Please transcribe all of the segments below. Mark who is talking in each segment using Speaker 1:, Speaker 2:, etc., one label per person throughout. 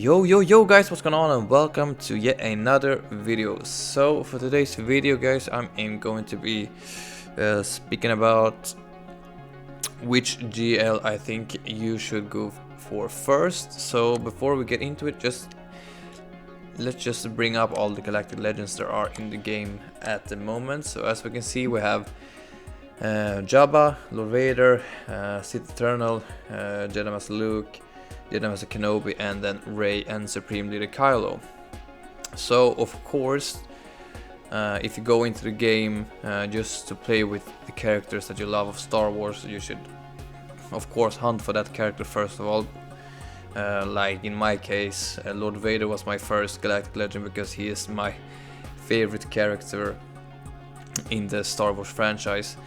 Speaker 1: Yo guys, what's going on, and welcome to yet another video. So for today's video guys, I'm going to be speaking about which GL I think you should go for first. So before we get into it, let's just bring up all the galactic legends there are in the game at the moment. So as we can see, we have Jabba, Lord Vader, Sith Eternal, Jedi Master Luke, Jedi Master Kenobi, and then Rey and Supreme Leader Kylo. So of course, if you go into the game just to play with the characters that you love of Star Wars, you should of course hunt for that character first of all. Like in my case, Lord Vader was my first galactic legend because he is my favorite character in the Star Wars franchise.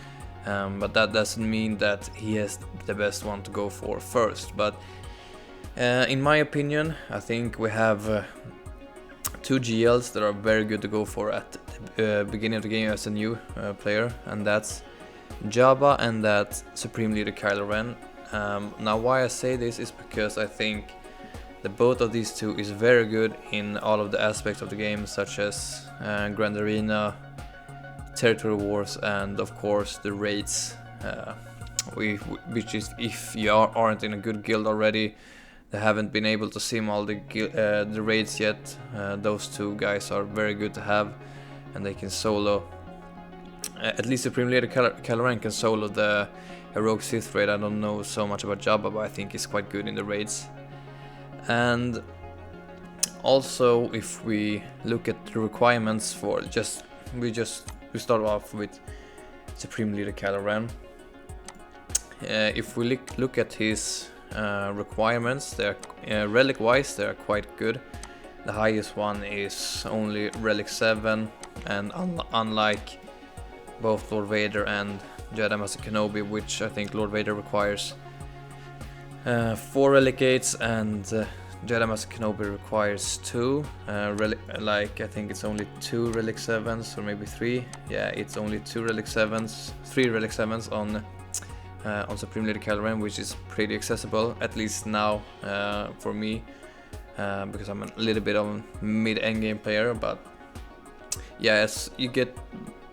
Speaker 1: But that doesn't mean that he is the best one to go for first. But in my opinion, I think we have two GLs that are very good to go for at the beginning of the game as a new player, and that's Jabba and that's Supreme Leader Kylo Ren. Now why I say this is because I think that both of these two is very good in all of the aspects of the game, such as Grand Arena, Territory Wars, and of course the raids, which is if you aren't in a good guild already, they haven't been able to sim all the raids yet. Those two guys are very good to have, and they can solo. At least Supreme Leader Kylo Ren can solo the Heroic Sith raid. I don't know so much about Jabba, but I think he's quite good in the raids. And also, if we look at the requirements for we start off with Supreme Leader Kylo Ren. If we look at his requirements, they're relic wise they are quite good. The highest one is only relic 7, and unlike both Lord Vader and Jedi Master Kenobi, which I think Lord Vader requires 4 relic 8s and Jedi Master Kenobi requires 2 like I think it's only 2 relic 7s or maybe 3. Yeah, it's only 2 relic 7s, 3 relic 7s on Supreme Leader Kylo Ren, which is pretty accessible, at least now for me, because I'm a little bit of a mid-end game player. But yeah, as you get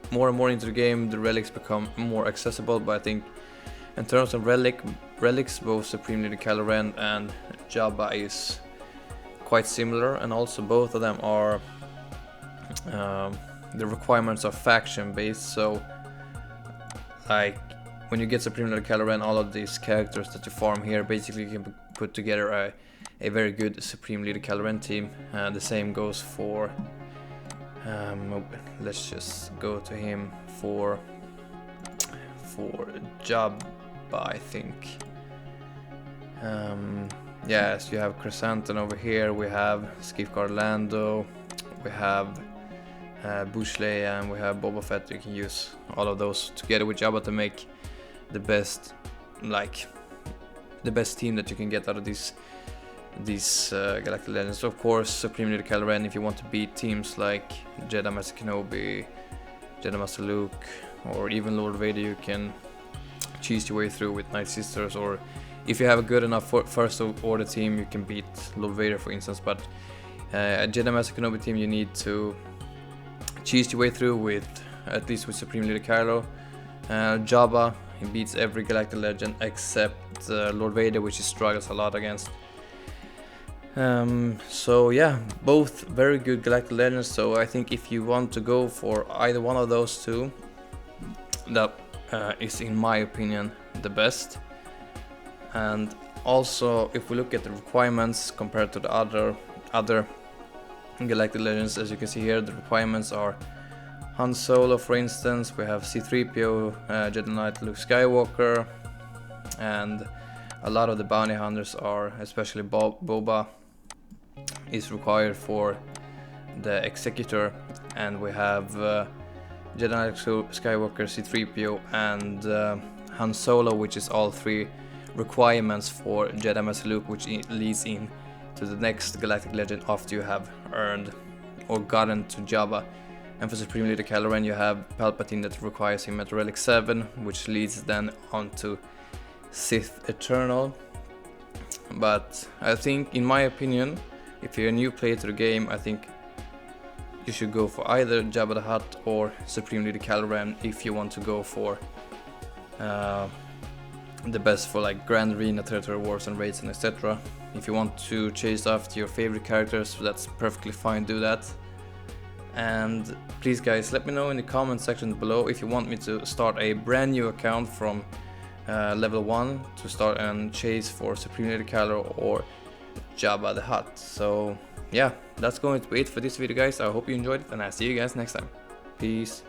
Speaker 1: more and more into the game, the relics become more accessible. But I think in terms of relics, both Supreme Leader Kylo Ren and Jabba is quite similar, and also both of them are the requirements are faction based. So like when you get Supreme Leader Kylo Ren, all of these characters that you farm here basically you can put together a very good Supreme Leader Kylo Ren team. The same goes for let's just go to him for Jabba, I think. Yes, you have Chrysanthemum over here, we have Skiff-Guard Lando, we have Bush Leia, and we have Boba Fett. You can use all of those together with Jabba to make the best team that you can get out of these galactic legends. Of course, Supreme Leader Kylo Ren, if you want to beat teams like Jedi Master Kenobi, Jedi Master Luke, or even Lord Vader, you can cheese your way through with Night Sisters. Or if you have a good enough first order team, you can beat Lord Vader, for instance. But a Jedi Master Kenobi team, you need to cheese your way through with, at least with Supreme Leader Kylo. Jabba, he beats every galactic legend except Lord Vader, which he struggles a lot against. So yeah, both very good galactic legends. So I think if you want to go for either one of those two, that is in my opinion the best. And also, if we look at the requirements compared to the other galactic legends, as you can see here, the requirements are Han Solo, for instance. We have C-3PO, Jedi Knight Luke Skywalker, and a lot of the bounty hunters are, especially Boba, is required for the Executor, and we have Jedi Knight Skywalker, C-3PO, and Han Solo, which is all 3 requirements for Jedi Master Luke, which leads in to the next galactic legend after you have earned or gotten to Jabba. And for Supreme Leader Kylo Ren, you have Palpatine that requires him at Relic 7, which leads then on to Sith Eternal. But I think, in my opinion, if you're a new player to the game, I think you should go for either Jabba the Hutt or Supreme Leader Kylo Ren if you want to go for the best for like Grand Arena, Territory Wars and raids and etc. If you want to chase after your favorite characters, that's perfectly fine, do that. And please guys, let me know in the comment section below if you want me to start a brand new account from level 1 to start and chase for Supreme Leader Kylo or Jabba the Hutt. So yeah, that's going to be it for this video guys. I hope you enjoyed it and I'll see you guys next time. Peace.